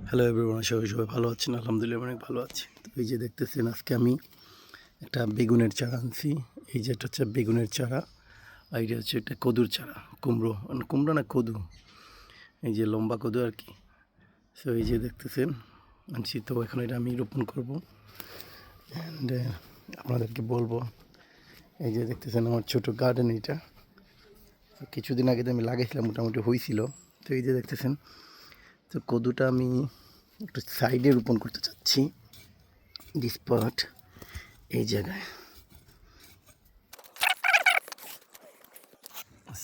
Hello everyone, আশা করি সবাই ভালো আছেন। আলহামদুলিল্লাহ অনেক ভালো আছি। তো এই যে দেখতেছেন, আজকে আমি একটা বেগুনের চারা আনছি। এই যে এটা হচ্ছে বেগুনের চারা, আর এটা হচ্ছে একটা কদুর চারা, কুমড়ো কুমড়ো না কদু, এই যে লম্বা কদু আর কি। সো এই যে দেখতেছেন আনছি, তো এখন এটা আমি রোপণ করবো অ্যান্ড আপনাদেরকে বলবো। এই যে দেখতেছেন আমার ছোট গার্ডেন এটা। তো কিছুদিন আগে তো আমি লাগাইছিলাম, মোটামুটি হয়েছিল। তো এই যে দেখতেছেন, তো কদুটা আমি একটু সাইডে রোপণ করতে চাচ্ছি, ডিসপার্ট এই জায়গায়।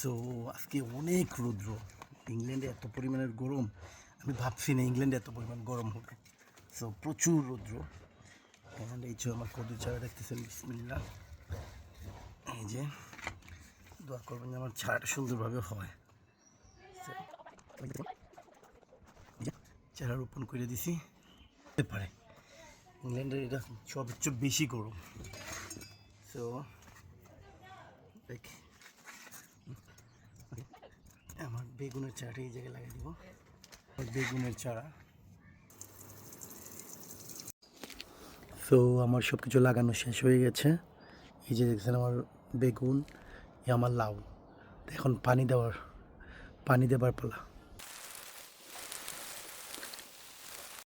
সো আজকে অনেক রৌদ্র, ইংল্যান্ডে এত পরিমাণের গরম, আমি ভাবছি না ইংল্যান্ডে এত পরিমাণ গরম হবে। সো প্রচুর রৌদ্র। অ্যান্ড এই যে আমার কদু চারা দেখতেছেন, বিসমিল্লাহ। এই যে দোয়া করবেন যে আমার চারাটা সুন্দরভাবে হয়। চারা রোপণ করে দিছি। পারে ইংল্যান্ডের এটা সবচেয়ে বেশি গরম। সো আমার বেগুনের চারাটা এই জায়গায় লাগিয়ে দিব। বেগুনের চারা। তো আমার সব কিছু লাগানো শেষ হয়ে গেছে। এই যে দেখছেন আমার বেগুন, আমার লাউ। এখন পানি দেবার পালা।